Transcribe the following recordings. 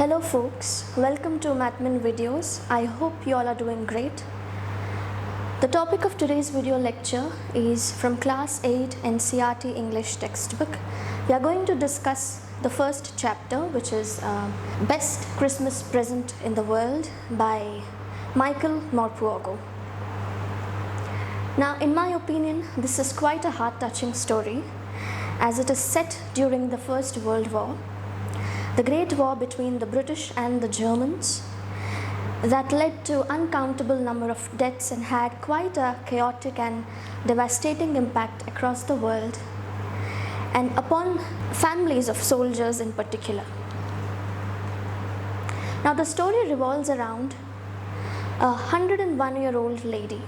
Hello folks, welcome to Mathmin videos. I hope you all are doing great. The topic of today's video lecture is from class 8 NCERT English textbook. We are going to discuss the first chapter, which is Best Christmas Present in the World by Michael Morpurgo. Now, in my opinion, this is quite a heart-touching story as it is set during the First World War, the Great War between the British and the Germans that led to uncountable number of deaths and had quite a chaotic and devastating impact across the world and upon families of soldiers in particular. Now the story revolves around a 101-year-old lady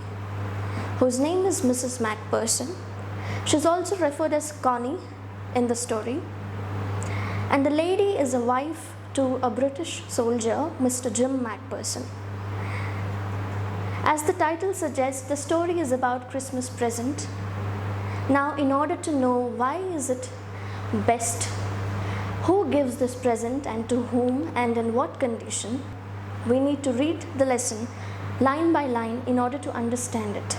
whose name is Mrs. Macpherson. She's also referred as Connie in the story. And the lady is a wife to a British soldier, Mr. Jim Macpherson. As the title suggests, the story is about Christmas present. Now, in order to know why is it best, who gives this present and to whom and in what condition, we need to read the lesson line by line in order to understand it.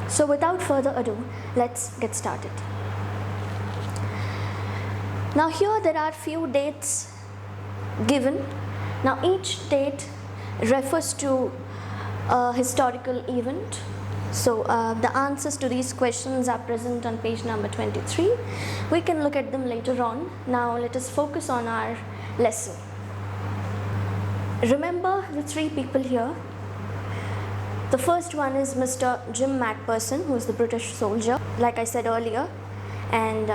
So without further ado, let's get started. Now here there are few dates given. Now each date refers to a historical event. So the answers to these questions are present on page number 23. We can look at them later on. Now let us focus on our lesson. Remember the three people here. The first one is Mr. Jim Macpherson, who is the British soldier, like I said earlier, and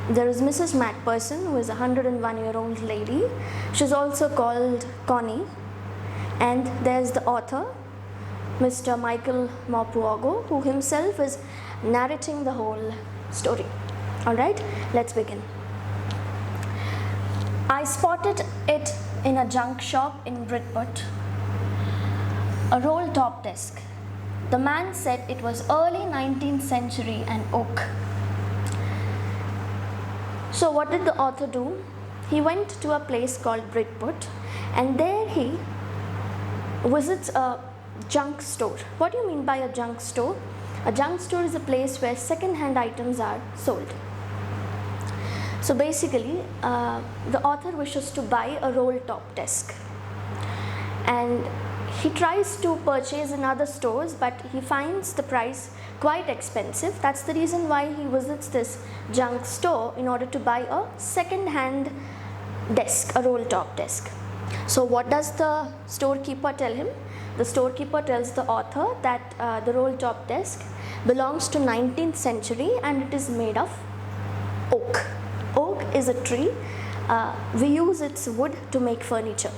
there is Mrs. Macpherson, who is a 101-year-old lady. She's also called Connie. And there's the author, Mr. Michael Morpurgo, who himself is narrating the whole story. Alright, let's begin. I spotted it in a junk shop in Bridport, a roll-top desk. The man said it was early 19th century and oak. So what did the author do? He went to a place called Bridport and there he visits a junk store. What do you mean by a junk store? A junk store is a place where second-hand items are sold. So basically, the author wishes to buy a roll-top desk and he tries to purchase in other stores, but he finds the price quite expensive. That's the reason why he visits this junk store in order to buy a second-hand desk, a roll-top desk. So what does the storekeeper tell him? The storekeeper tells the author that the roll-top desk belongs to 19th century and it is made of oak. Oak is a tree. We use its wood to make furniture.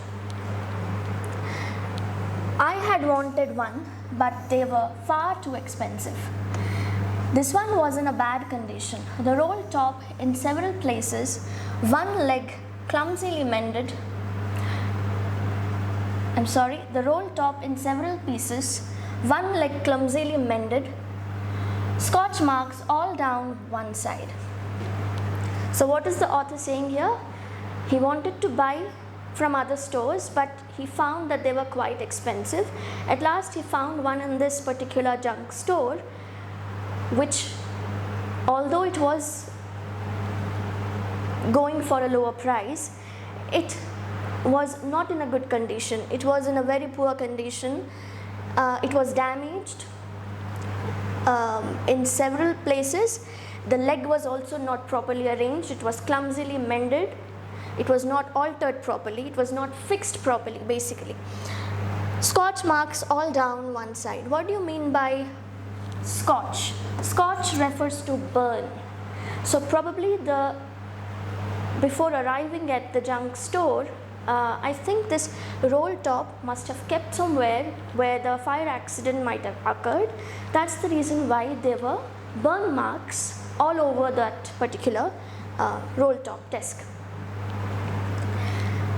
I had wanted one, but they were far too expensive. This one was in a bad condition. The roll top in several places, one leg clumsily mended. The roll top in several pieces, one leg clumsily mended, scotch marks all down one side. So what is the author saying here? He wanted to buy from other stores, but he found that they were quite expensive. At last he found one in this particular junk store, which although it was going for a lower price, it was not in a good condition. It was in a very poor condition. It was damaged in several places. The leg was also not properly arranged. It was clumsily mended. It was not altered properly. It was not fixed properly, basically. Scotch marks all down one side. What do you mean by scotch? Scotch refers to burn. So probably before arriving at the junk store, I think this roll top must have kept somewhere where the fire accident might have occurred. That's the reason why there were burn marks all over that particular roll top desk.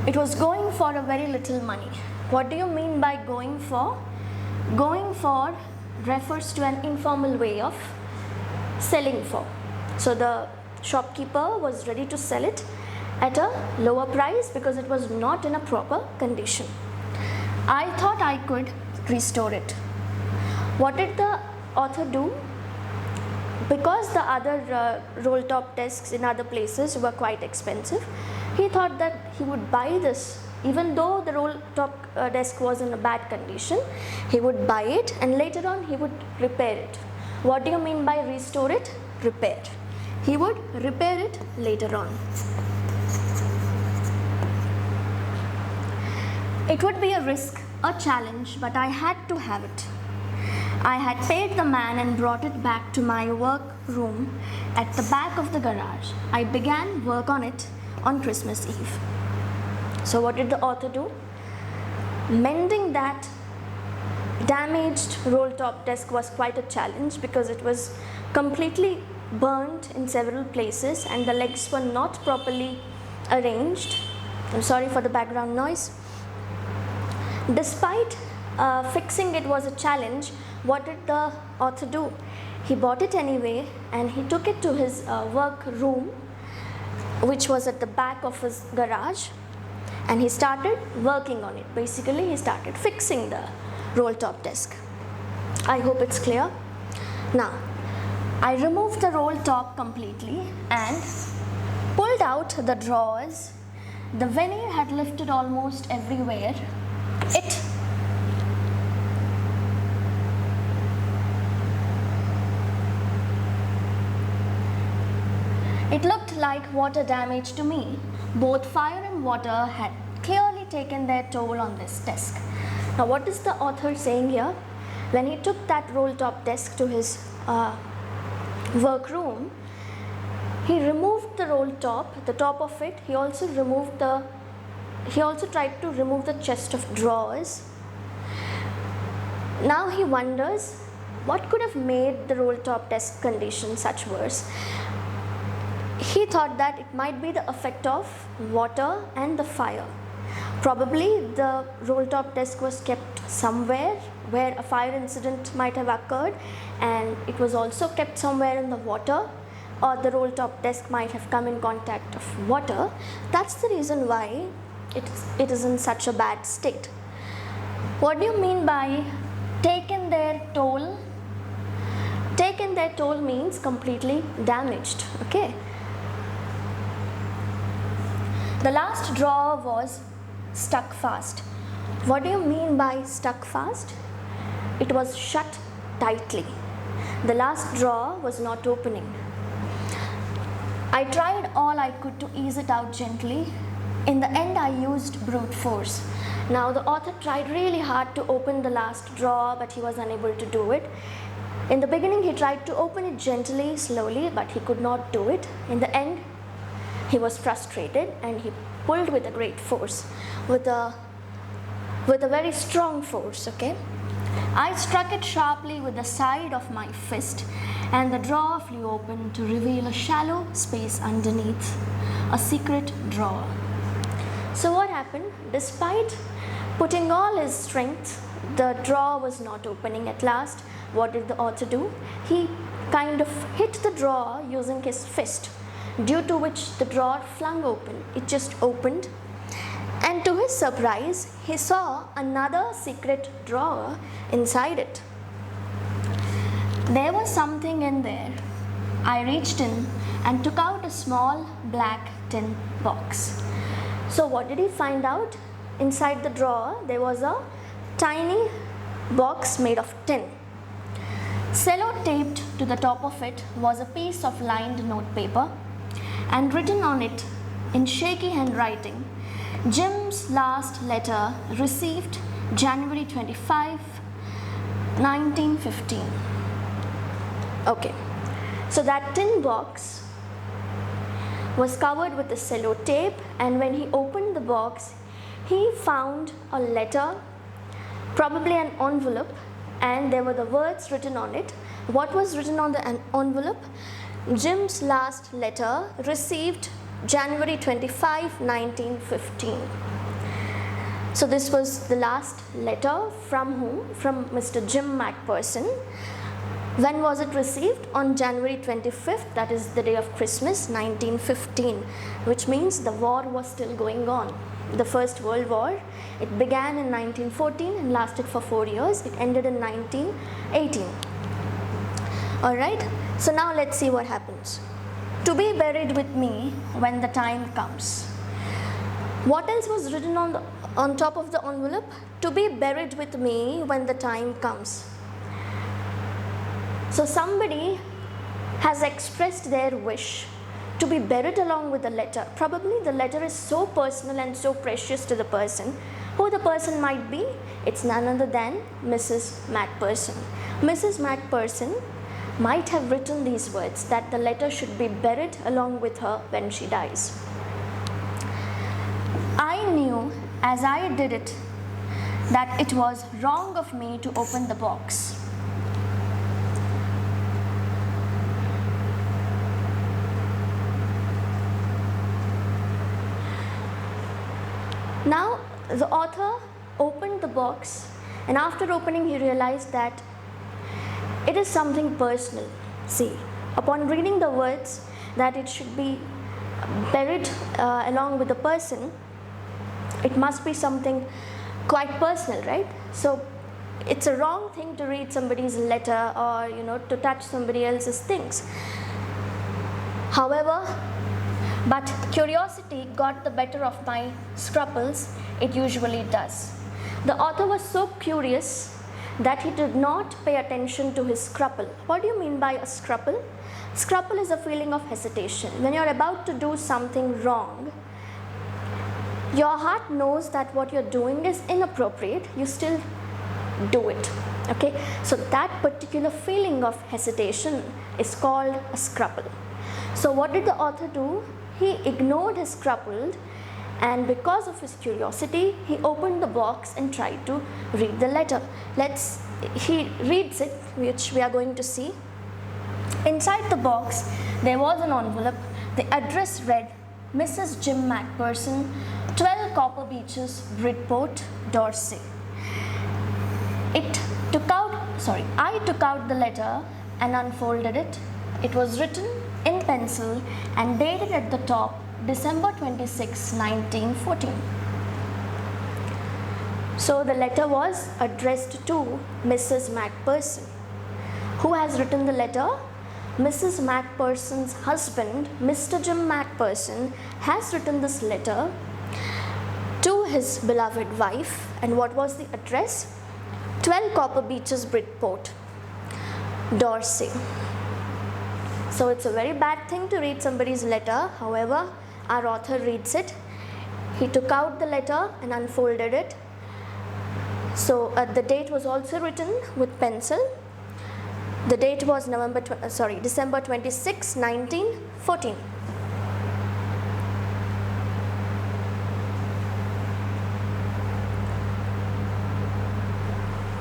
It was going for a very little money. What do you mean by going for? Going for refers to an informal way of selling for. So the shopkeeper was ready to sell it at a lower price because it was not in a proper condition. I thought I could restore it. What did the author do? Because the other roll top desks in other places were quite expensive, he thought that he would buy this. Even though the roll top desk was in a bad condition, he would buy it and later on he would repair it. What do you mean by restore it? Repair. He would repair it later on. It would be a risk, a challenge, but I had to have it. I had paid the man and brought it back to my work room at the back of the garage. I began work on it on Christmas Eve. So what did the author do? Mending that damaged roll top desk was quite a challenge because it was completely burnt in several places and the legs were not properly arranged. I'm sorry for the background noise. Despite fixing it was a challenge, what did the author do? He bought it anyway and he took it to his work room, which was at the back of his garage, and he started working on it. Basically, he started fixing the roll top desk. I hope it's clear. Now, I removed the roll top completely and pulled out the drawers. The veneer had lifted almost everywhere. It looked like water damage to me. Both fire and water had clearly taken their toll on this desk. Now what is the author saying here? When he took that roll top desk to his workroom, he removed the roll top, the top of it. He also tried to remove the chest of drawers. Now he wonders what could have made the roll top desk condition such worse. He thought that it might be the effect of water and the fire. Probably the roll top desk was kept somewhere where a fire incident might have occurred, and it was also kept somewhere in the water, or the roll top desk might have come in contact of water. That's the reason why it is in such a bad state. What do you mean by taken their toll? Taken their toll means completely damaged. Okay. The last drawer was stuck fast. What do you mean by stuck fast? It was shut tightly. The last drawer was not opening. I tried all I could to ease it out gently. In the end, I used brute force. Now the author tried really hard to open the last drawer, but he was unable to do it. In the beginning, he tried to open it gently, slowly, but he could not do it. In the end, he was frustrated and he pulled with a great force, with a very strong force. Okay, I struck it sharply with the side of my fist and the drawer flew open to reveal a shallow space underneath, a secret drawer. So what happened? Despite putting all his strength, the drawer was not opening at last. What did the author do? He kind of hit the drawer using his fist, due to which the drawer flung open. It just opened, and to his surprise, he saw another secret drawer inside it. There was something in there. I reached in and took out a small black tin box. So what did he find out? Inside the drawer, there was a tiny box made of tin. Cello-taped to the top of it was a piece of lined notepaper, and written on it in shaky handwriting, Jim's last letter received January 25, 1915. Okay, so that tin box was covered with a cello tape, and when he opened the box, he found a letter, probably an envelope, and there were the words written on it. What was written on the envelope? Jim's last letter received January 25, 1915. So this was the last letter from whom? From Mr. Jim McPherson. When was it received? On January 25th, that is the day of Christmas, 1915, which means the war was still going on. The First World War, it began in 1914 and lasted for 4 years. It ended in 1918. Alright, so now let's see what happens. To be buried with me when the time comes. What else was written on top of the envelope? To be buried with me when the time comes. So somebody has expressed their wish to be buried along with the letter. Probably the letter is so personal and so precious to the person. Who the person might be? It's none other than Mrs. Macpherson. Mrs. Macpherson might have written these words, that the letter should be buried along with her when she dies. I knew as I did it that it was wrong of me to open the box. Now the author opened the box, and after opening he realized that it is something personal. See, upon reading the words that it should be buried along with the person, it must be something quite personal, right? So it's a wrong thing to read somebody's letter or to touch somebody else's things. However, but curiosity got the better of my scruples. It usually does. The author was so curious that he did not pay attention to his scruple. What do you mean by a scruple? Scruple is a feeling of hesitation. When you're about to do something wrong, your heart knows that what you're doing is inappropriate, you still do it. Okay, so that particular feeling of hesitation is called a scruple. So what did the author do? He ignored his scruple, and because of his curiosity, he opened the box and tried to read the letter. He reads it, which we are going to see. Inside the box, there was an envelope. The address read, Mrs. Jim Macpherson, 12 Copper Beeches, Bridport, Dorset. I took out the letter and unfolded it. It was written in pencil and dated at the top December 26, 1914. So the letter was addressed to Mrs. Macpherson. Who has written the letter? Mrs. Macpherson's husband, Mr. Jim Macpherson, has written this letter to his beloved wife. And what was the address? 12 Copper Beeches, Bridport, Dorset. So it's a very bad thing to read somebody's letter. However, our author reads it. He took out the letter and unfolded it. So the date was also written with pencil. The date was December 26, 1914.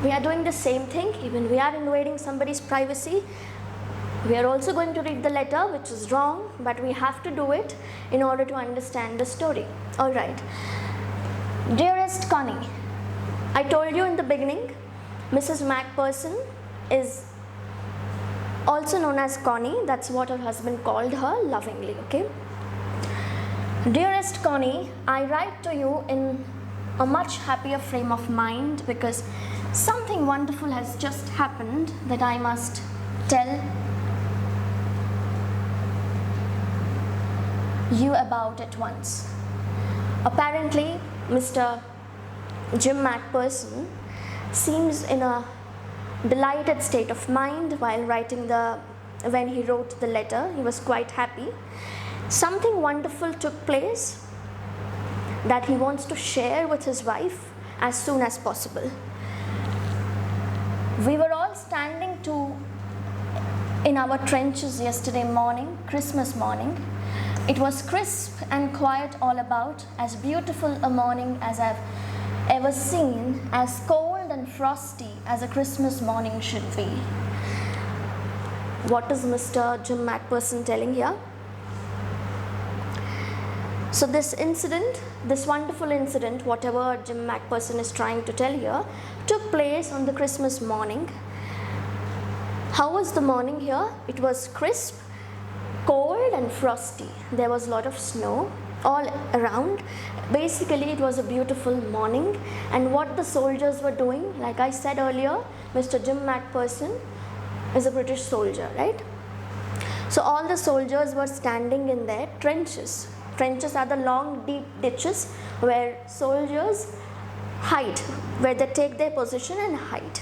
We are doing the same thing. Even we are invading somebody's privacy. We are also going to read the letter, which is wrong, but we have to do it in order to understand the story. All right. Dearest Connie, I told you in the beginning, Mrs. Macpherson is also known as Connie. That's what her husband called her lovingly, okay? Dearest Connie, I write to you in a much happier frame of mind because something wonderful has just happened that I must tell you about at once. Apparently, Mr. Jim Macpherson seems in a delighted state of mind while when he wrote the letter. He was quite happy. Something wonderful took place that he wants to share with his wife as soon as possible. We were all standing in our trenches yesterday morning, Christmas morning. It was crisp and quiet all about, as beautiful a morning as I've ever seen, as cold and frosty as a Christmas morning should be. What is Mr. Jim Macpherson telling here? So this incident, this wonderful incident, whatever Jim Macpherson is trying to tell here, took place on the Christmas morning. How was the morning here? It was crisp, cold and frosty. There was a lot of snow all around. Basically, it was a beautiful morning. And what the soldiers were doing, like I said earlier, Mr. Jim Macpherson is a British soldier, right? So all the soldiers were standing in their trenches. Trenches are the long, deep ditches where soldiers hide, where they take their position and hide.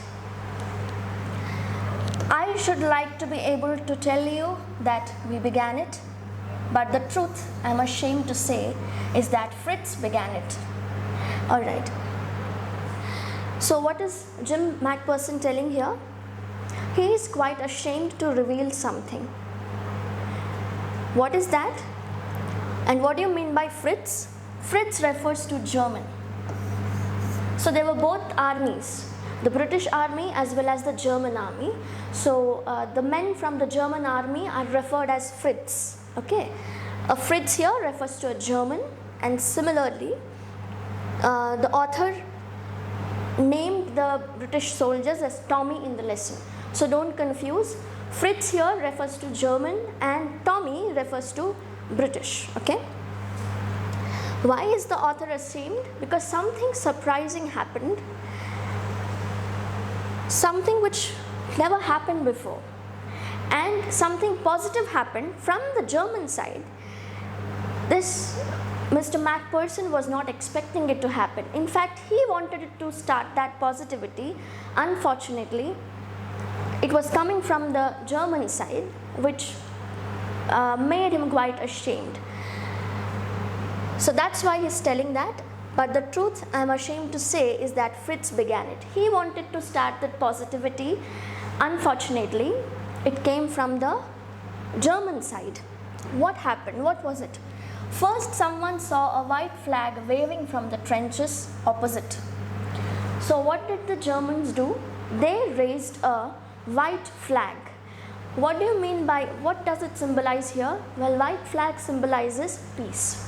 I should like to be able to tell you that we began it, but the truth I'm ashamed to say is that Fritz began it. Alright. So what is Jim Macpherson telling here? He is quite ashamed to reveal something. What is that? And what do you mean by Fritz? Fritz refers to German. So there were both armies, the British army as well as the German army. So the men from the German army are referred as Fritz. Okay, a Fritz here refers to a German, and similarly the author named the British soldiers as Tommy in the lesson. So don't confuse. Fritz here refers to German and Tommy refers to British. Okay. Why is the author ashamed? Because something surprising happened, something which never happened before, and something positive happened from the German side. This Mr. Macpherson was not expecting it to happen. In fact, he wanted it to start that positivity. Unfortunately, it was coming from the German side, which made him quite ashamed. So that's why he's telling that. But the truth I'm ashamed to say is that Fritz began it. He wanted to start that positivity. Unfortunately, it came from the German side. What happened? What was it? First, someone saw a white flag waving from the trenches opposite. So what did the Germans do? They raised a white flag. What do you mean by, what does it symbolize here? Well, white flag symbolizes peace.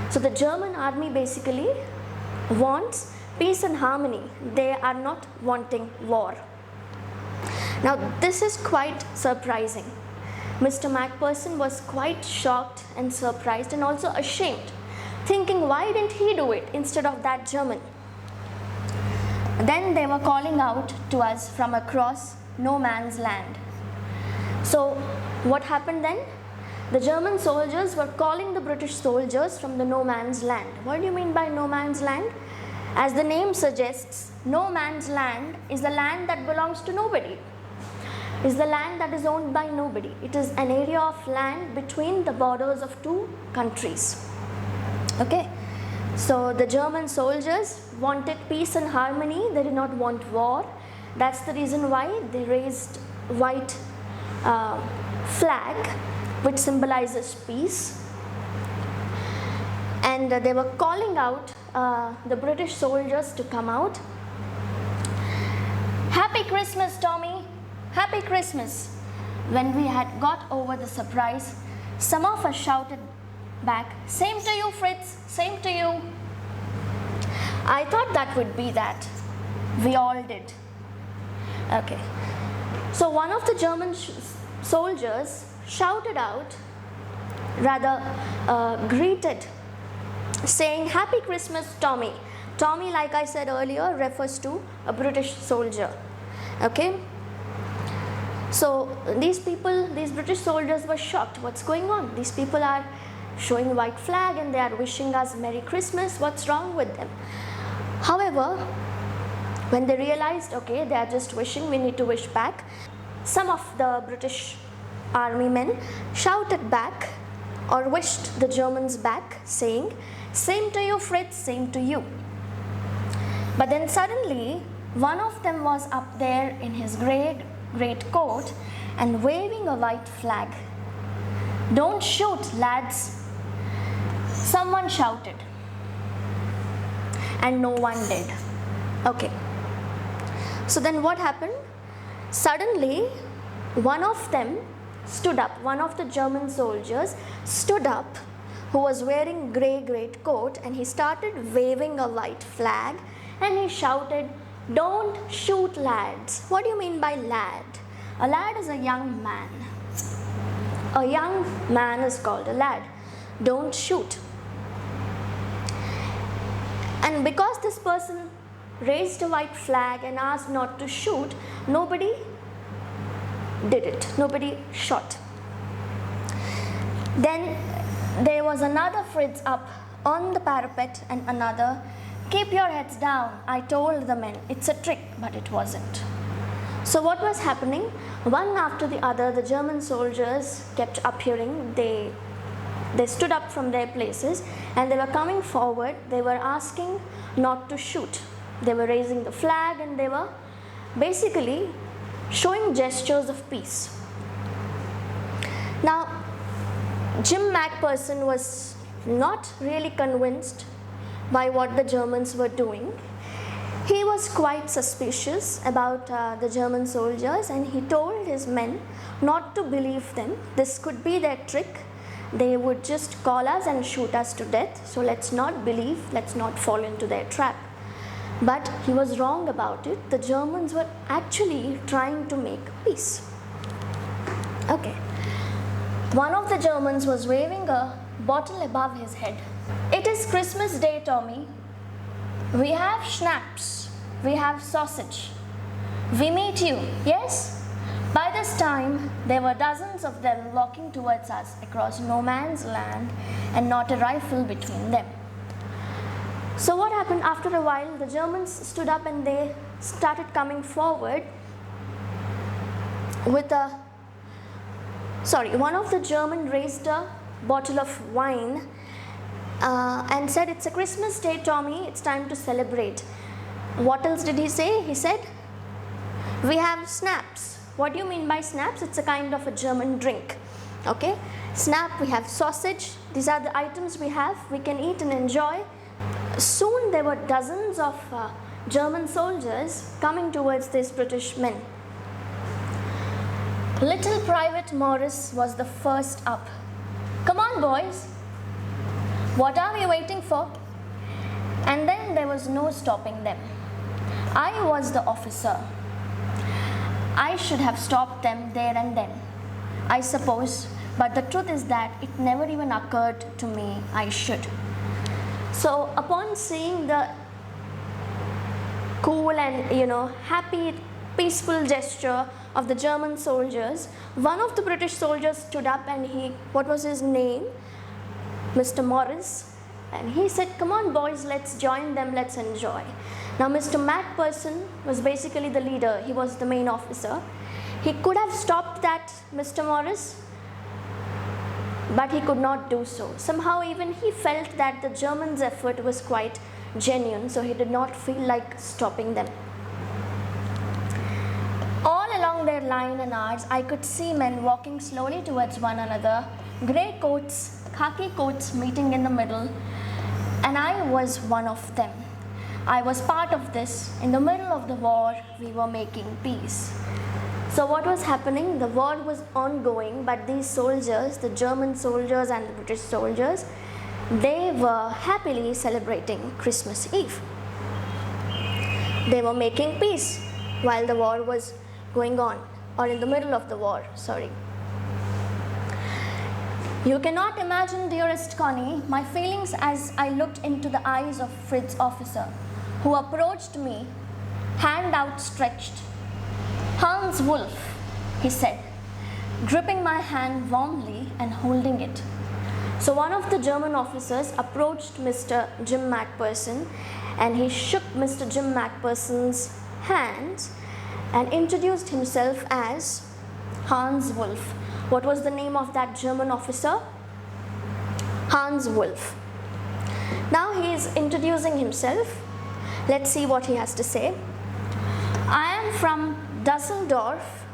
So the German army basically wants peace and harmony. They are not wanting war. Now this is quite surprising. Mr. Macpherson was quite shocked and surprised and also ashamed, thinking why didn't he do it instead of that German? Then they were calling out to us from across no man's land. So what happened then? The German soldiers were calling the British soldiers from the no man's land. What do you mean by no man's land? As the name suggests, no man's land is the land that belongs to nobody. Is the land that is owned by nobody. It is an area of land between the borders of two countries. Okay. So the German soldiers wanted peace and harmony. They did not want war. That's the reason why they raised white flag, which symbolizes peace. And they were calling out the British soldiers to come out. Happy Christmas, Tommy! Happy Christmas! When we had got over the surprise, some of us shouted back, same to you, Fritz, same to you. I thought that would be that. We all did. Okay. So one of the German soldiers shouted out, rather greeted, saying, Happy Christmas, Tommy. Tommy, like I said earlier, refers to a British soldier. Okay. So these people, these British soldiers were shocked. What's going on? These people are showing white flag and they are wishing us Merry Christmas. What's wrong with them? However, when they realized, okay, they are just wishing, we need to wish back, some of the British army men shouted back or wished the Germans back, saying, same to you, Fritz, same to you. But then suddenly, one of them was up there in his great coat and waving a white flag. Don't shoot, lads, someone shouted. And no one did. Okay. So then what happened? Suddenly, one of them stood up, one of the German soldiers stood up, who was wearing great coat, and he started waving a white flag and he shouted, Don't shoot lads. What do you mean by lad? A lad is a young man. A young man is called a lad. Don't shoot. And because this person raised a white flag and asked not to shoot, nobody did it. Nobody shot. Then there was another Fritz up on the parapet and another, "Keep your heads down, I told the men. It's a trick," but it wasn't. So what was happening? One after the other, the German soldiers kept appearing. They stood up from their places and they were coming forward. They were asking not to shoot. They were raising the flag and they were basically showing gestures of peace. Now, Jim Macpherson was not really convinced by what the Germans were doing. He was quite suspicious about the German soldiers, and he told his men not to believe them. This could be their trick. They would just call us and shoot us to death. So let's not believe, let's not fall into their trap. But he was wrong about it. The Germans were actually trying to make peace. Okay. One of the Germans was waving a bottle above his head. "It is Christmas Day, Tommy. We have schnapps. We have sausage. We meet you, yes?" By this time, there were dozens of them walking towards us across no man's land and not a rifle between them. So what happened? After a while, the Germans stood up and they started coming forward with one of the German raised a bottle of wine and said, "It's a Christmas Day, Tommy, it's time to celebrate." What else did he say? He said, "We have snaps." What do you mean by snaps? It's a kind of a German drink. Okay, snap, we have sausage. These are the items we have. We can eat and enjoy. Soon there were dozens of German soldiers coming towards these British men. Little Private Morris was the first up. "Come on, boys. What are we waiting for?" And then there was no stopping them. I was the officer. I should have stopped them there and then, I suppose, but the truth is that it never even occurred to me I should. So upon seeing the cool and happy, peaceful gesture of the German soldiers, one of the British soldiers stood up and what was his name? Mr. Morris. And he said, "Come on, boys, let's join them, let's enjoy." Now, Mr. Macpherson was basically the leader. He was the main officer. He could have stopped that Mr. Morris, but he could not do so. Somehow, even he felt that the Germans' effort was quite genuine, so he did not feel like stopping them. All along their line and ours, I could see men walking slowly towards one another, grey coats, khaki coats meeting in the middle, and I was one of them. I was part of this. In the middle of the war, we were making peace. So what was happening? The war was ongoing, but these soldiers, the German soldiers and the British soldiers, they were happily celebrating Christmas Eve. They were making peace while the war was going on, or in the middle of the war, sorry. You cannot imagine, dearest Connie, my feelings as I looked into the eyes of Fritz officer, who approached me, hand outstretched. "Hans Wolf," he said, gripping my hand warmly and holding it. So one of the German officers approached Mr. Jim Macpherson, and he shook Mr. Jim Macpherson's hand and introduced himself as Hans Wolf. What was the name of that German officer? Hans Wolf. Now he is introducing himself. Let's see what he has to say. "I am from Dusseldorf.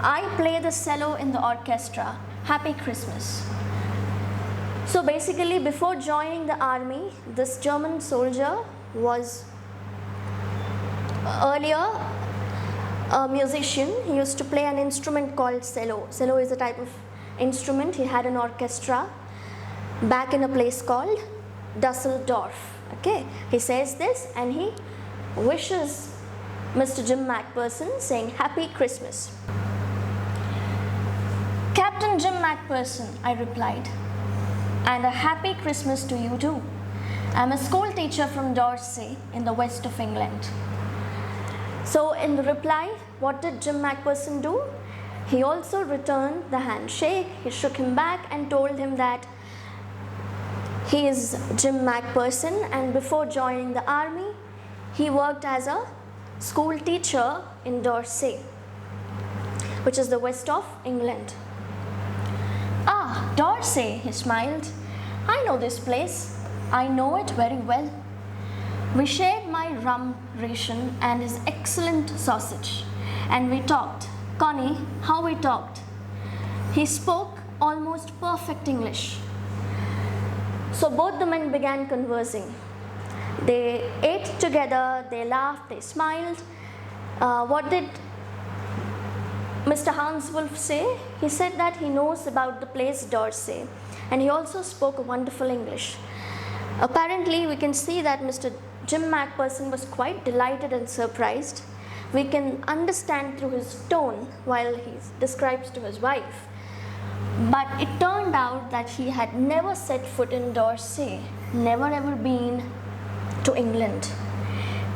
I play the cello in the orchestra. Happy Christmas." So basically, before joining the army, this German soldier was earlier a musician. He used to play an instrument called cello. Cello is a type of instrument. He had an orchestra back in a place called Dusseldorf. Okay, he says this and he wishes Mr. Jim Macpherson saying Happy Christmas. Captain Jim Macpherson, I replied, and a happy Christmas to you too. I'm a school teacher from Dorsey in the west of England. So in the reply, what did Jim Macpherson do? He also returned the handshake. He shook him back and told him that he is Jim Macpherson, and before joining the army, he worked as a school teacher in Dorsey, which is the west of England. Ah, Dorsey, he smiled. I know this place. I know it very well. We shared my rum ration and his excellent sausage, and we talked. Connie, how we talked. He spoke almost perfect English. So both the men began conversing. They ate together, they laughed, they smiled. What did Mr. Hans Wolf say? He said that he knows about the place Dorsey, and he also spoke wonderful English. Apparently, we can see that Mr. Jim Macpherson was quite delighted and surprised. We can understand through his tone while he describes to his wife. But it turned out that he had never set foot in Dorsey, never ever been to England.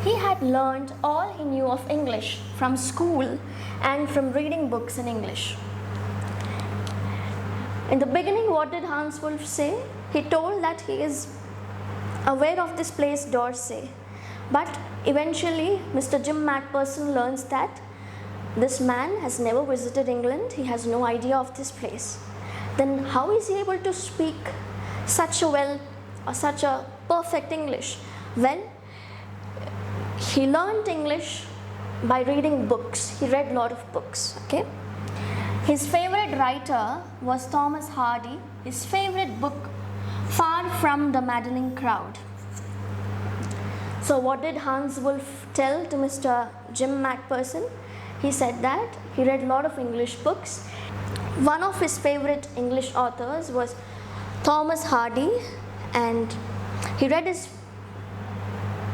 He had learned all he knew of English from school and from reading books in English. In the beginning, what did Hans Wolf say? He told that he is aware of this place Dorsey, but eventually Mr. Jim Macpherson learns that this man has never visited England, he has no idea of this place. Then how is he able to speak such a perfect English? Well, he learned English by reading books. He read a lot of books, okay? His favorite writer was Thomas Hardy. His favorite book, Far from the Maddening Crowd. So what did Hans Wolf tell to Mr. Jim Macpherson? He said that he read a lot of English books. One of his favorite English authors was Thomas Hardy, and he read his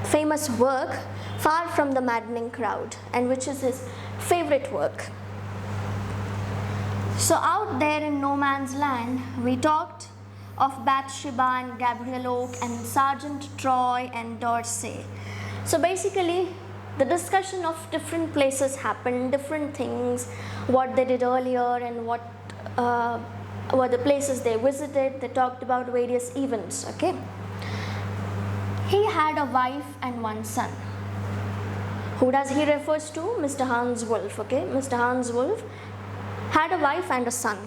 famous work, Far from the Maddening Crowd, and which is his favorite work. So out there in no man's land, we talked of Bathsheba and Gabriel Oak and Sergeant Troy and Dorsey. So basically, the discussion of different places happened, different things, what they did earlier and what were the places they visited. They talked about various events, okay? He had a wife and one son. Who does he refers to? Mr. Hans Wolf, okay? Mr. Hans Wolf had a wife and a son,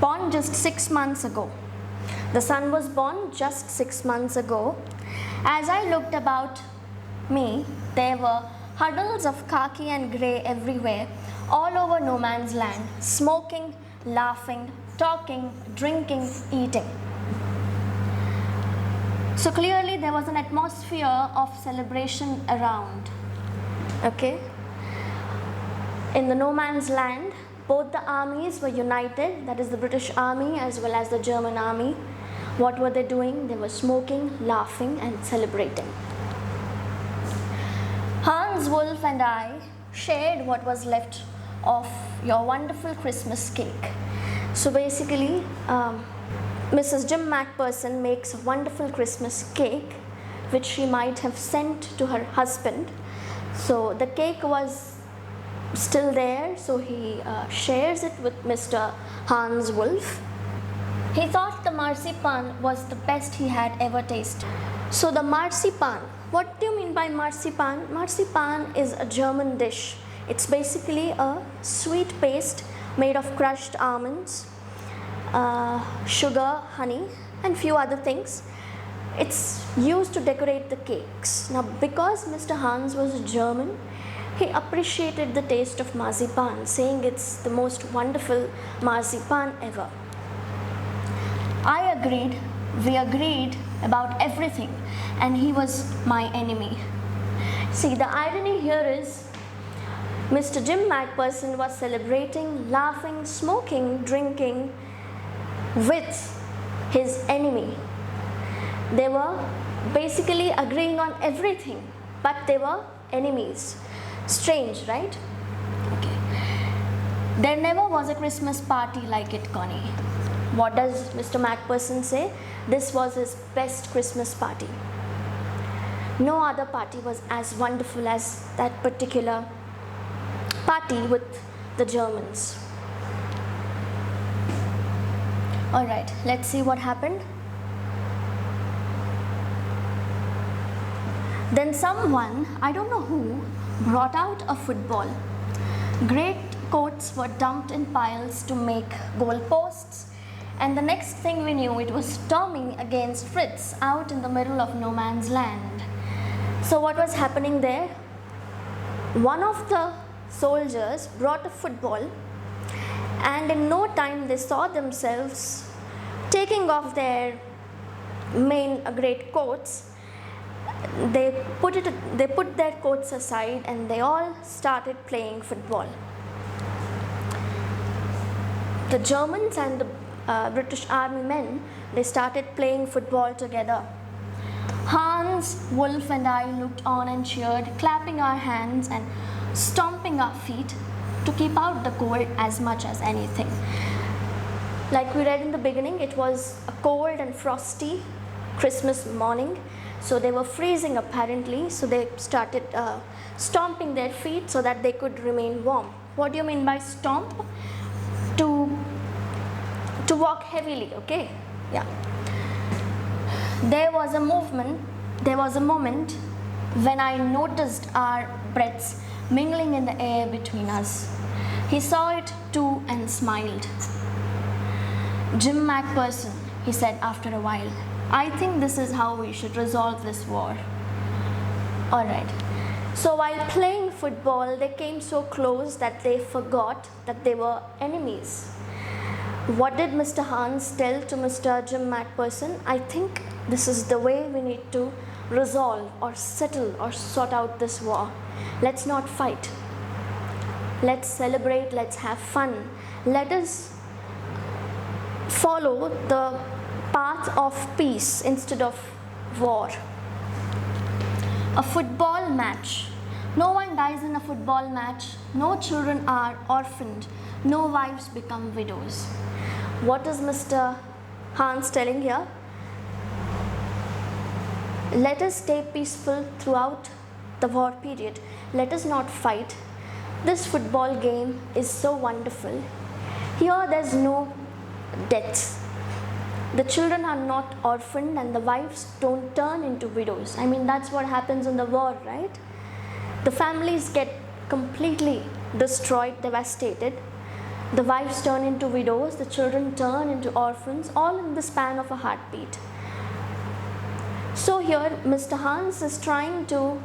born just 6 months ago. The son was born just 6 months ago. As I looked about me, there were huddles of khaki and grey everywhere, all over no man's land, smoking, laughing, talking, drinking, eating. So clearly there was an atmosphere of celebration around, okay? In the no man's land, both the armies were united, that is the British Army as well as the German Army. What were they doing? They were smoking, laughing and celebrating. Hans Wolf and I shared what was left of your wonderful Christmas cake. So basically, Mrs. Jim Macpherson makes a wonderful Christmas cake which she might have sent to her husband. So the cake was still there, so he shares it with Mr. Hans Wolf. He thought the marzipan was the best he had ever tasted. So the marzipan, what do you mean by marzipan? Marzipan is a German dish. It's basically a sweet paste made of crushed almonds, sugar, honey and few other things. It's used to decorate the cakes. Now because Mr. Hans was German, he appreciated the taste of marzipan, saying it's the most wonderful marzipan ever. I agreed, we agreed about everything, and he was my enemy. See, the irony here is Mr. Jim Macpherson was celebrating, laughing, smoking, drinking with his enemy. They were basically agreeing on everything, but they were enemies. Strange, right? Okay. There never was a Christmas party like it, Connie. What does Mr. Macpherson say? This was his best Christmas party. No other party was as wonderful as that particular party with the Germans. Alright, let's see what happened. Then someone, I don't know who, brought out a football. Great coats were dumped in piles to make goal posts, and the next thing we knew, it was storming against Fritz out in the middle of no man's land. So what was happening there? One of the soldiers brought a football, and in no time they saw themselves taking off their main great coats. They put their coats aside and they all started playing football. The Germans and the British army men, they started playing football together. Hans, Wolf and I looked on and cheered, clapping our hands and stomping our feet to keep out the cold as much as anything. Like we read in the beginning, it was a cold and frosty Christmas morning. So they were freezing apparently, so they started stomping their feet so that they could remain warm. What do you mean by stomp? To walk heavily, okay? Yeah. There was a moment when I noticed our breaths mingling in the air between us. He saw it too and smiled. Jim Macpherson, he said after a while, I think this is how we should resolve this war. Alright. So while playing football, they came so close that they forgot that they were enemies. What did Mr. Hans tell to Mr. Jim Macpherson? I think this is the way we need to resolve or settle or sort out this war. Let's not fight. Let's celebrate, let's have fun. Let us follow the path of peace instead of war. A football match. No one dies in a football match. No children are orphaned. No wives become widows. What is Mr. Hans telling here? Let us stay peaceful throughout the war period. Let us not fight. This football game is so wonderful. Here there's no deaths. The children are not orphaned and the wives don't turn into widows. I mean, that's what happens in the war, right? The families get completely destroyed, devastated. The wives turn into widows, the children turn into orphans, all in the span of a heartbeat. So here, Mr. Hans is trying to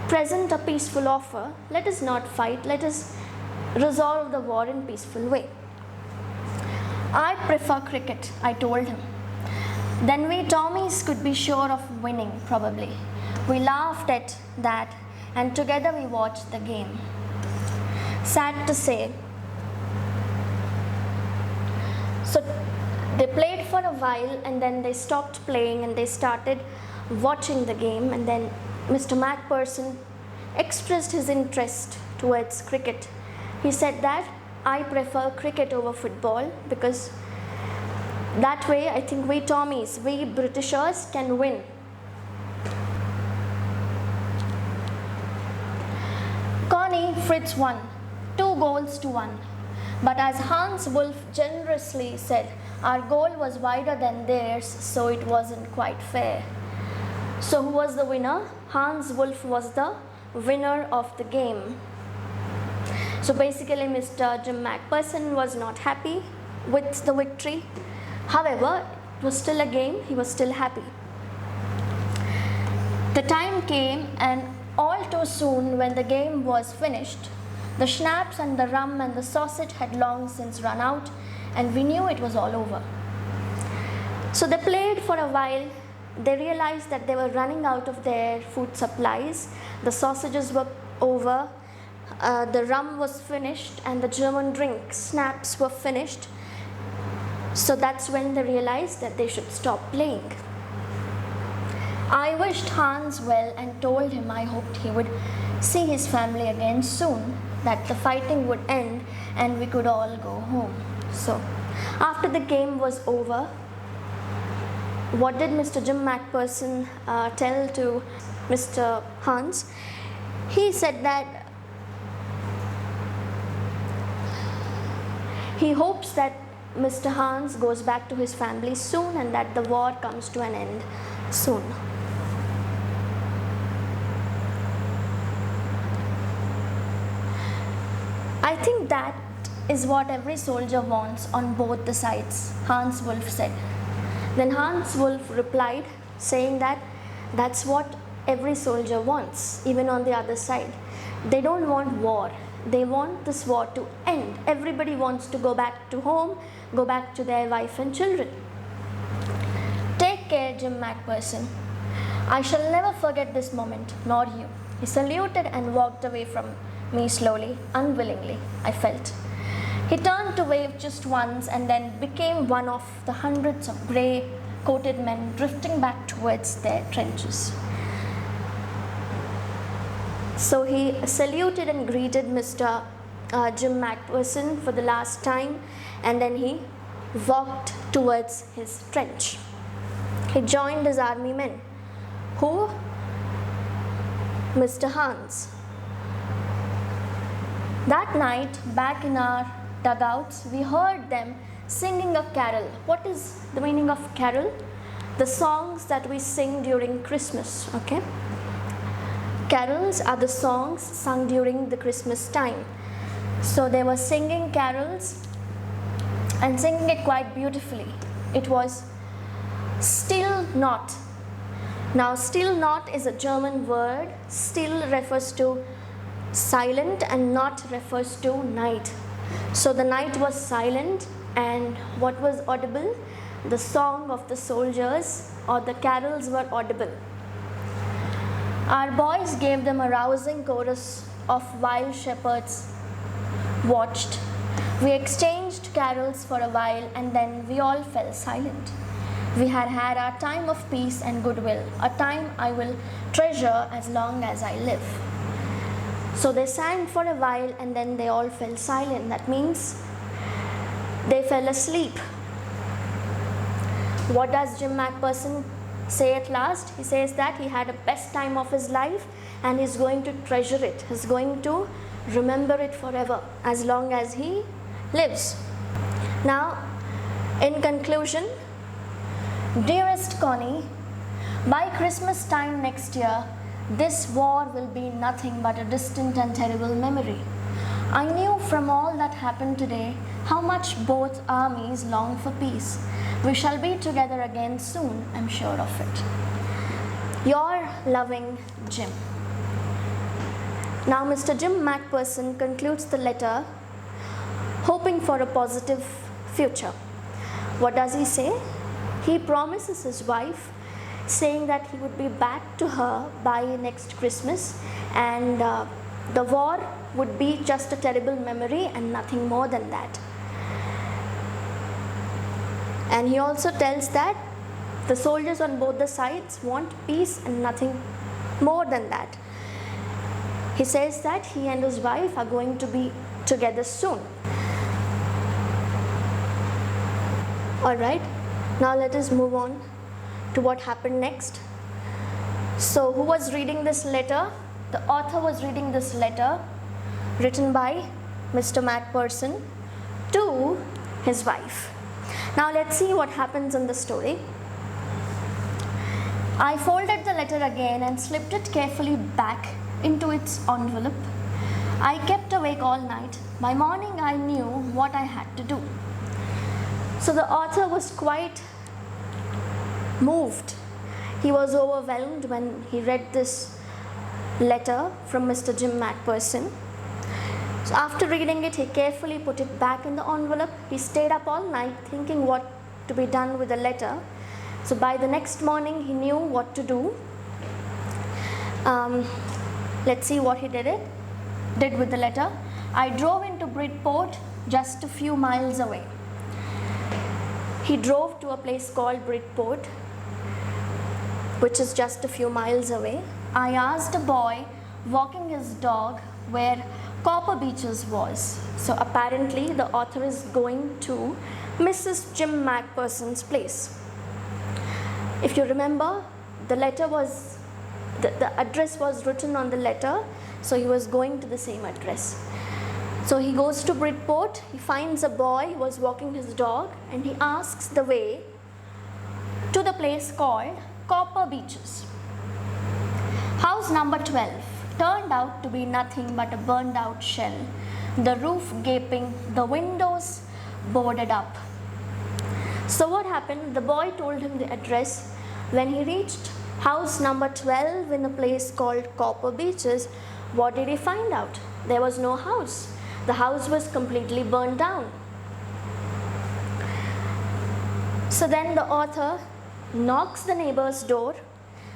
present a peaceful offer. Let us not fight, let us resolve the war in a peaceful way. I prefer cricket, I told him. Then we Tommies could be sure of winning, probably. We laughed at that and together we watched the game. Sad to say. So they played for a while and then they stopped playing and they started watching the game, and then Mr. Macpherson expressed his interest towards cricket. He said that I prefer cricket over football because that way I think we Tommies, we Britishers can win. Connie, Fritz won, 2-1. But as Hans Wolf generously said, our goal was wider than theirs, so it wasn't quite fair. So who was the winner? Hans Wolf was the winner of the game. So basically Mr. Jim Macpherson was not happy with the victory. However, it was still a game, he was still happy. The time came and all too soon when the game was finished, the schnapps and the rum and the sausage had long since run out and we knew it was all over. So they played for a while. They realized that they were running out of their food supplies. The sausages were over. The rum was finished and the German drink, schnapps, were finished. So that's when they realized that they should stop playing. I wished Hans well and told him I hoped he would see his family again soon, that the fighting would end and we could all go home. So, after the game was over, what did Mr. Jim McPherson tell to Mr. Hans? He said that he hopes that Mr. Hans goes back to his family soon and that the war comes to an end soon. I think that is what every soldier wants on both the sides, Hans Wolf said. Then Hans Wolf replied, saying that that's what every soldier wants, even on the other side. They don't want war. They want this war to end. Everybody wants to go back to home, go back to their wife and children. Take care, Jim McPherson. I shall never forget this moment, nor you. He saluted and walked away from me slowly, unwillingly, I felt. He turned to wave just once and then became one of the hundreds of grey-coated men drifting back towards their trenches. So he saluted and greeted Mr. Jim McPherson for the last time, and then he walked towards his trench. He joined his army men. Who? Mr. Hans. That night, back in our dugouts, we heard them singing a carol. What is the meaning of carol? The songs that we sing during Christmas, okay? Carols are the songs sung during the Christmas time. So they were singing carols and singing it quite beautifully. It was Still Not. Now, still not is a German word. Still refers to silent and not refers to night. So the night was silent, and what was audible? The song of the soldiers or the carols were audible. Our boys gave them a rousing chorus of while shepherds watched. We exchanged carols for a while and then we all fell silent. We had had our time of peace and goodwill, a time I will treasure as long as I live. So they sang for a while and then they all fell silent. That means they fell asleep. What does Jim McPherson say at last? He says that he had a best time of his life and he's going to treasure it. He's going to remember it forever as long as he lives. Now, in conclusion, dearest Connie, by Christmas time next year, this war will be nothing but a distant and terrible memory. I knew from all that happened today how much both armies long for peace. We shall be together again soon, I'm sure of it. Your loving Jim. Now Mr. Jim McPherson concludes the letter hoping for a positive future. What does he say? He promises his wife, saying that he would be back to her by next Christmas, and the war would be just a terrible memory and nothing more than that. And he also tells that the soldiers on both the sides want peace and nothing more than that. He says that he and his wife are going to be together soon. Alright, now let us move on to what happened next. So who was reading this letter? The author was reading this letter written by Mr. McPherson to his wife. Now let's see what happens in the story. I folded the letter again and slipped it carefully back into its envelope. I kept awake all night. By morning I knew what I had to do. So the author was quite moved. He was overwhelmed when he read this letter from Mr. Jim McPherson. So after reading it, he carefully put it back in the envelope. He stayed up all night thinking what to be done with the letter. So by the next morning, he knew what to do. Let's see what he did with the letter. I drove into Bridport, just a few miles away. He drove to a place called Bridport. which is just a few miles away. I asked a boy walking his dog where Copper Beaches was. So apparently the author is going to Mrs. Jim Macpherson's place. If you remember, the address was written on the letter, so he was going to the same address. So he goes to Bridport, he finds a boy who was walking his dog, and he asks the way to the place called Copper Beaches. House number 12 turned out to be nothing but a burned out shell, the roof gaping, the windows boarded up. So what happened? The boy told him the address. When he reached house number 12 in a place called Copper Beaches, what did he find out? There was no house. The house was completely burned down. So then the author knocks the neighbor's door.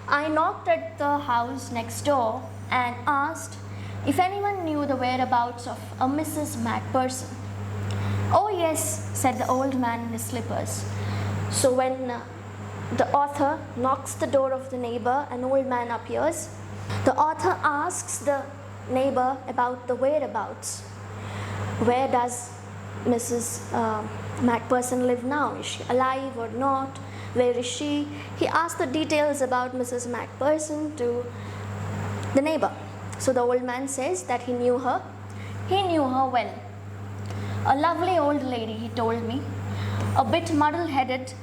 I knocked at the house next door and asked if anyone knew the whereabouts of a Mrs. Macpherson. Oh yes, said the old man in his slippers. So when the author knocks the door of the neighbor, an old man appears. The author asks the neighbor about the whereabouts. Where does Mrs. Macpherson live now? Is she alive or not? Where is she? He asked the details about Mrs. Macpherson to the neighbor. So the old man says that he knew her. He knew her well. A lovely old lady, he told me, a bit muddle-headed,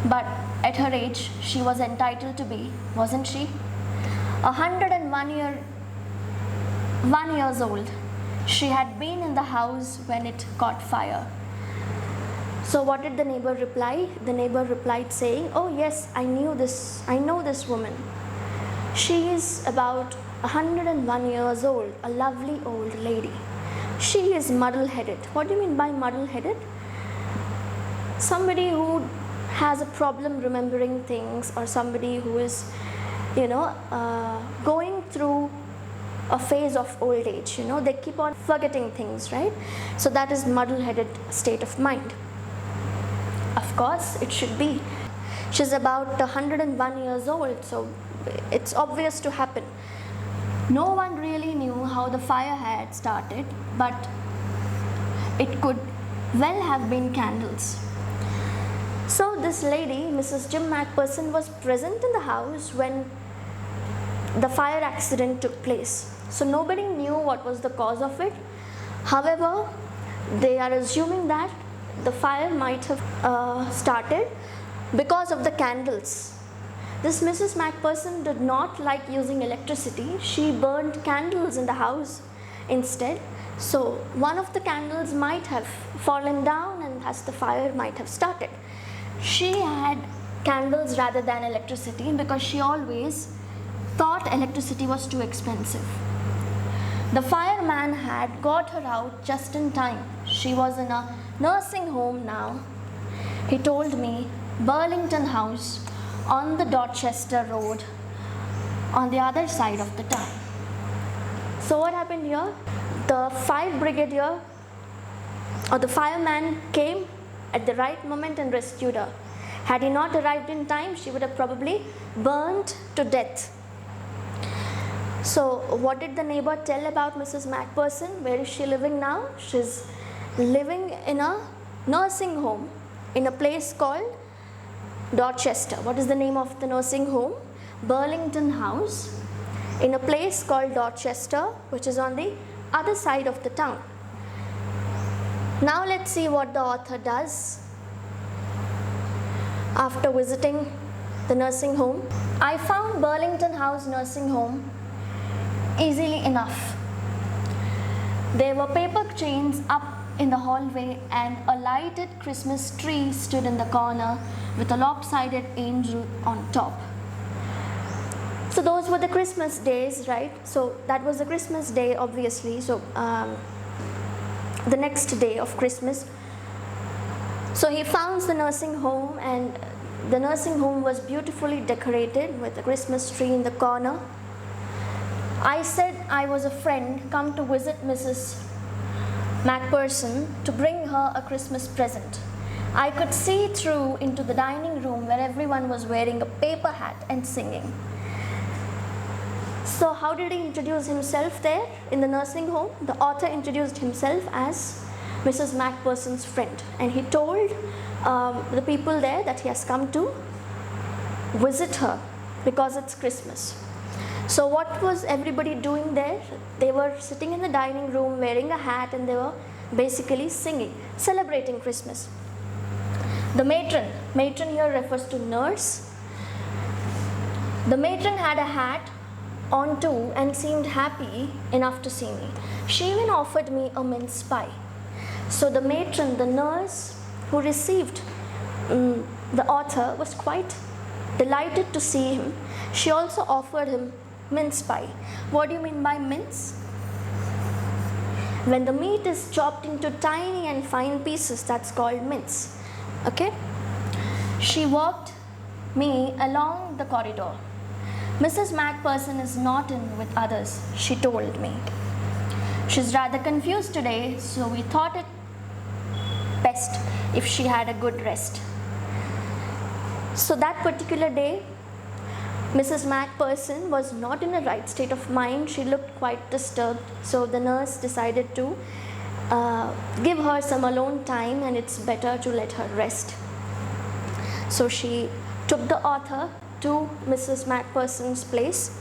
but at her age she was entitled to be, wasn't she? 101 years old. She had been in the house when it caught fire. So what did the neighbor reply? The neighbor replied saying, oh yes, I know this woman. She is about 101 years old, a lovely old lady. She is muddle-headed. What do you mean by muddle-headed? Somebody who has a problem remembering things, or somebody who is, going through a phase of old age. They keep on forgetting things, right? So that is muddle-headed state of mind. Of course, it should be. She's about 101 years old, so it's obvious to happen. No one really knew how the fire had started, but it could well have been candles. So this lady, Mrs. Jim Macpherson, was present in the house when the fire accident took place. So nobody knew what was the cause of it. However, they are assuming that the fire might have started because of the candles. This Mrs. Macpherson did not like using electricity. She burned candles in the house instead. So one of the candles might have fallen down, and thus the fire might have started. She had candles rather than electricity because she always thought electricity was too expensive. The fireman had got her out just in time. She was in a nursing home now. He told me, Burlington House on the Dorchester Road on the other side of the town. So what happened here? The fire brigadier or the fireman came at the right moment and rescued her. Had he not arrived in time, she would have probably burnt to death. So what did the neighbor tell about Mrs. Macpherson? Where is she living now? She's living in a nursing home in a place called Dorchester. What is the name of the nursing home? Burlington House, in a place called Dorchester, which is on the other side of the town. Now let's see what the author does after visiting the nursing home. I found Burlington House nursing home easily enough. There were paper chains up in the hallway, and a lighted Christmas tree stood in the corner with a lopsided angel on top. So those were the Christmas days, right? So that was the Christmas day, obviously. So the next day of Christmas. So he found the nursing home, and the nursing home was beautifully decorated with a Christmas tree in the corner. I said I was a friend come to visit Mrs. Macpherson to bring her a Christmas present. I could see through into the dining room where everyone was wearing a paper hat and singing. So how did he introduce himself there in the nursing home? The author introduced himself as Mrs. Macpherson's friend, and he told the people there that he has come to visit her because it's Christmas. So what was everybody doing there? They were sitting in the dining room wearing a hat, and they were basically singing, celebrating Christmas. The matron here refers to nurse. The matron had a hat on too and seemed happy enough to see me. She even offered me a mince pie. So the matron, the nurse who received the author, was quite delighted to see him. She also offered him mince pie. What do you mean by mince? When the meat is chopped into tiny and fine pieces, that's called mince. Okay? She walked me along the corridor. Mrs. Macpherson is not in with others, she told me. She's rather confused today, so we thought it best if she had a good rest. So that particular day, Mrs. Macpherson was not in a right state of mind. She looked quite disturbed. So the nurse decided to give her some alone time, and it's better to let her rest. So she took the author to Mrs. Macpherson's place.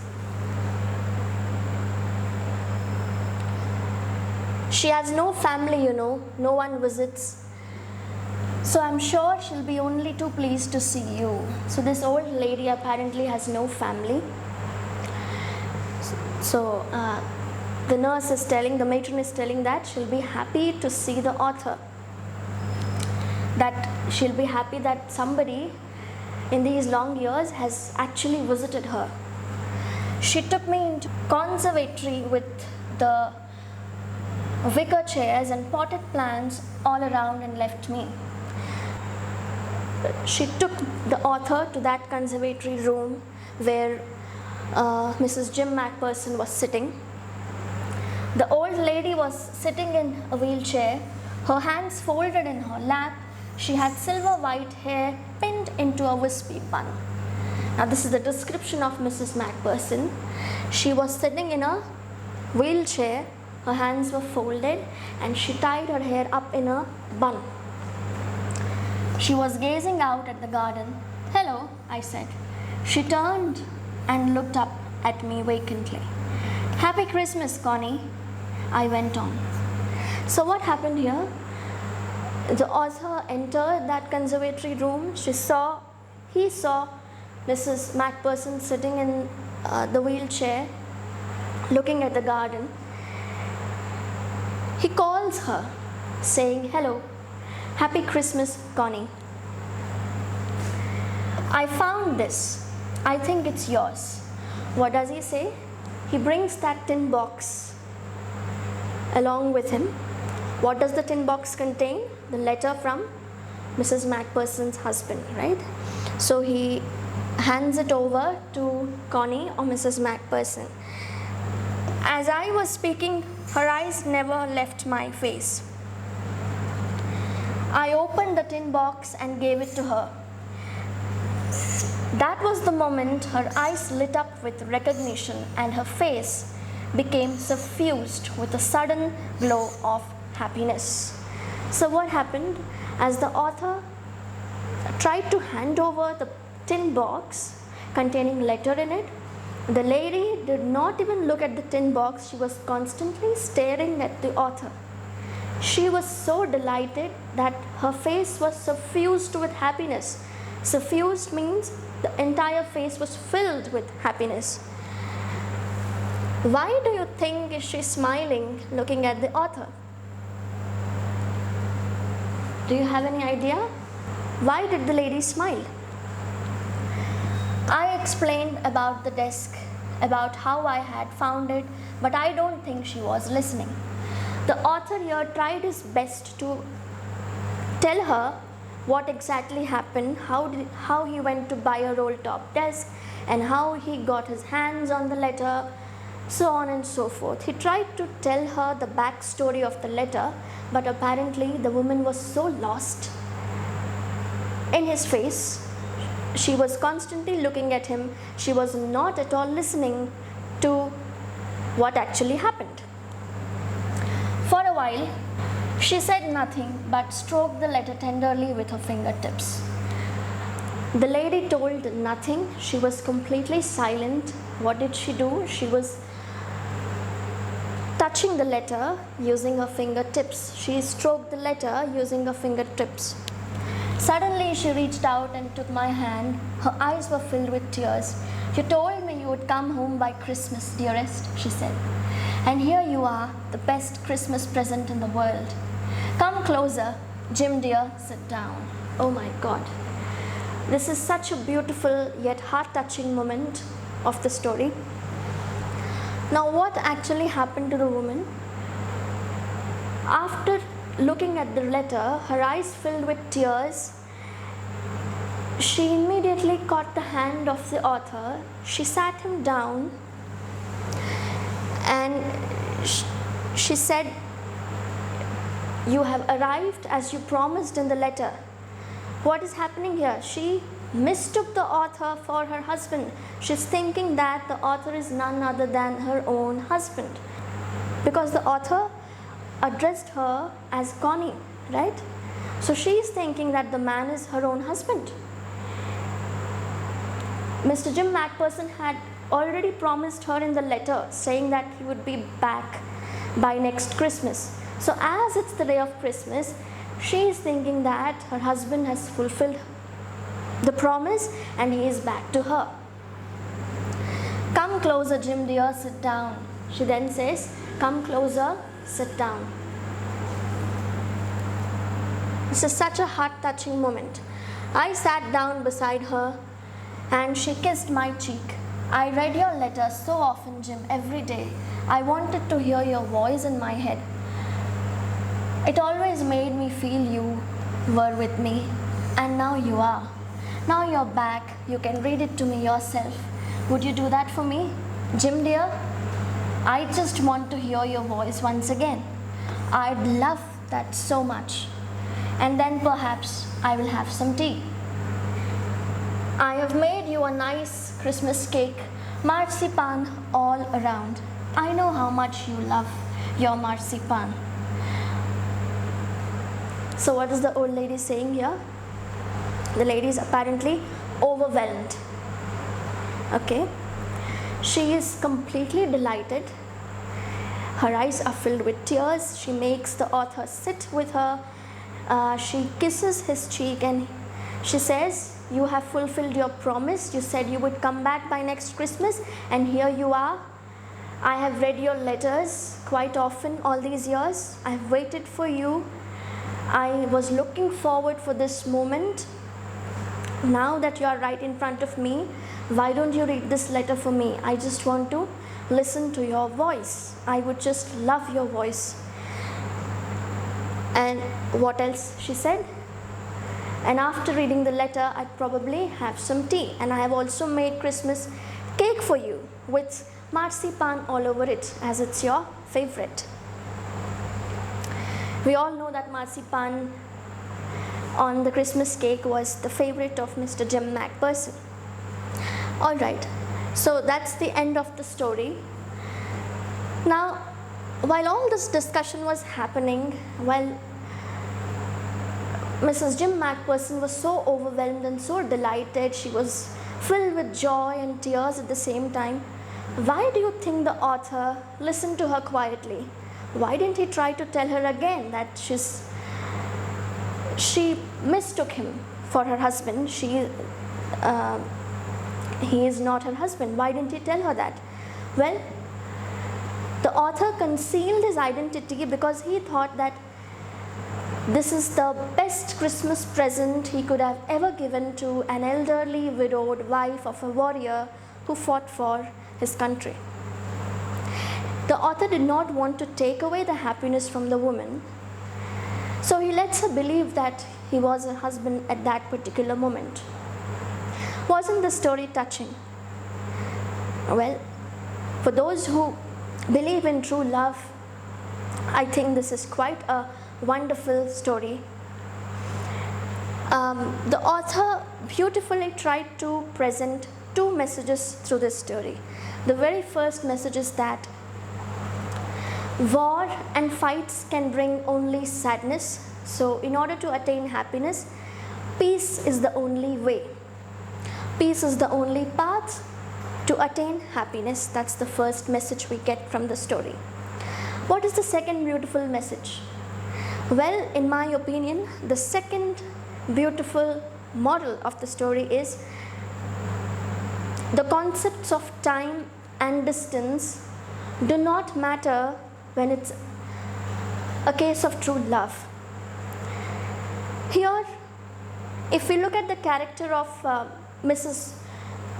She has no family, no one visits. So I'm sure she'll be only too pleased to see you. So this old lady apparently has no family. So the nurse is telling, the matron is telling that she'll be happy to see the author. That she'll be happy that somebody in these long years has actually visited her. She took me into conservatory with the wicker chairs and potted plants all around and left me. She took the author to that conservatory room where Mrs. Jim Macpherson was sitting. The old lady was sitting in a wheelchair, her hands folded in her lap. She had silver white hair pinned into a wispy bun. Now this is the description of Mrs. Macpherson. She was sitting in a wheelchair, her hands were folded, and she tied her hair up in a bun. She was gazing out at the garden. "Hello," I said. She turned and looked up at me vacantly. "Happy Christmas, Connie," I went on. So what happened here? The author entered that conservatory room. He saw Mrs. Macpherson sitting in the wheelchair, looking at the garden. He calls her, saying, "Hello, Happy Christmas, Connie. I found this. I think it's yours." What does he say? He brings that tin box along with him. What does the tin box contain? The letter from Mrs. Macpherson's husband, right? So he hands it over to Connie or Mrs. Macpherson. As I was speaking, her eyes never left my face. I opened the tin box and gave it to her. That was the moment her eyes lit up with recognition and her face became suffused with a sudden glow of happiness. So what happened? As the author tried to hand over the tin box containing letter in it, the lady did not even look at the tin box. She was constantly staring at the author. She was so delighted that her face was suffused with happiness. Suffused means the entire face was filled with happiness. Why do you think is she smiling looking at the author? Do you have any idea? Why did the lady smile? I explained about the desk, about how I had found it, but I don't think she was listening. The author here tried his best to tell her what exactly happened, how he went to buy a roll-top desk, and how he got his hands on the letter, so on and so forth. He tried to tell her the backstory of the letter, but apparently the woman was so lost in his face. She was constantly looking at him. She was not at all listening to what actually happened. For a while, she said nothing but stroked the letter tenderly with her fingertips. The lady told nothing. She was completely silent. What did she do? She was touching the letter using her fingertips. She stroked the letter using her fingertips. Suddenly, she reached out and took my hand. Her eyes were filled with tears. "You told me you would come home by Christmas, dearest," she said. "And here you are, the best Christmas present in the world. Come closer, Jim dear, sit down." Oh my God. This is such a beautiful yet heart-touching moment of the story. Now, what actually happened to the woman? After looking at the letter, her eyes filled with tears, she immediately caught the hand of the author. She sat him down and she said, "You have arrived as you promised in the letter." What is happening here? She mistook the author for her husband. She's thinking that the author is none other than her own husband, because the author addressed her as Connie, right? So she is thinking that the man is her own husband. Mr. Jim Macpherson had already promised her in the letter, saying that he would be back by next Christmas. So as it's the day of Christmas, she is thinking that her husband has fulfilled the promise and he is back to her. "Come closer, Jim dear, sit down." She then says, "Come closer, sit down." This is such a heart-touching moment. I sat down beside her and she kissed my cheek. "I read your letter so often, Jim, every day. I wanted to hear your voice in my head. It always made me feel you were with me, and now you are. Now you're back. You can read it to me yourself. Would you do that for me? Jim dear, I just want to hear your voice once again. I'd love that so much. And then perhaps I will have some tea. I have made you a nice Christmas cake, marzipan all around. I know how much you love your marzipan." So what is the old lady saying here? The lady is apparently overwhelmed. Okay. She is completely delighted. Her eyes are filled with tears. She makes the author sit with her. She kisses his cheek and she says, "You have fulfilled your promise. You said you would come back by next Christmas, and here you are. I have read your letters quite often all these years. I have waited for you. I was looking forward for this moment. Now that you are right in front of me, why don't you read this letter for me? I just want to listen to your voice. I would just love your voice." And what else she said? "And after reading the letter, I'd probably have some tea. And I have also made Christmas cake for you with marzipan all over it, as it's your favorite." We all know that marzipan on the Christmas cake was the favorite of Mr. Jim Macpherson. All right, so that's the end of the story. Now, while all this discussion was happening, while Mrs. Jim Macpherson was so overwhelmed and so delighted, she was filled with joy and tears at the same time, why do you think the author listened to her quietly? Why didn't he try to tell her again that she mistook him for her husband? He is not her husband. Why didn't he tell her that? Well, the author concealed his identity because he thought that this is the best Christmas present he could have ever given to an elderly widowed wife of a warrior who fought for his country. The author did not want to take away the happiness from the woman, so he lets her believe that he was her husband at that particular moment. Wasn't the story touching? Well, for those who believe in true love, I think this is quite a wonderful story. The author beautifully tried to present two messages through this story. The very first message is that war and fights can bring only sadness. So in order to attain happiness, peace is the only way. Peace is the only path to attain happiness. That's the first message we get from the story. What is the second beautiful message? Well, in my opinion, the second beautiful moral of the story is the concepts of time and distance do not matter when it's a case of true love. Here, if we look at the character of Mrs.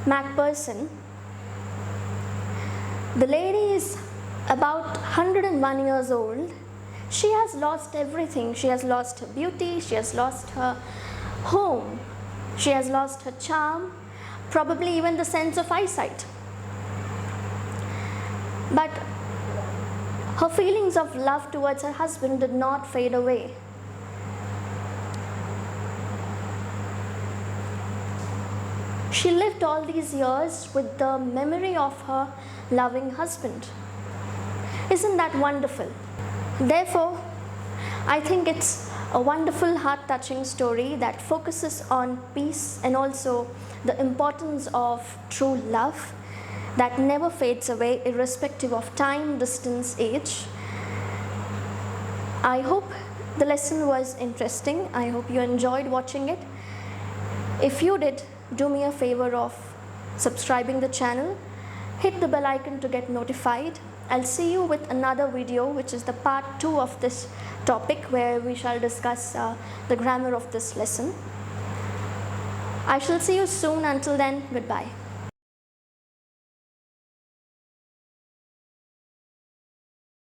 Macpherson, the lady is about 101 years old. She has lost everything. She has lost her beauty, she has lost her home, she has lost her charm, probably even the sense of eyesight. But her feelings of love towards her husband did not fade away. She lived all these years with the memory of her loving husband. Isn't that wonderful? Therefore, I think it's a wonderful, heart-touching story that focuses on peace and also the importance of true love that never fades away irrespective of time, distance, age. I hope the lesson was interesting. I hope you enjoyed watching it. If you did, do me a favor of subscribing the channel, hit the bell icon to get notified. I'll see you with another video, which is the part 2 of this topic, where we shall discuss the grammar of this lesson. I shall see you soon. Until then, goodbye.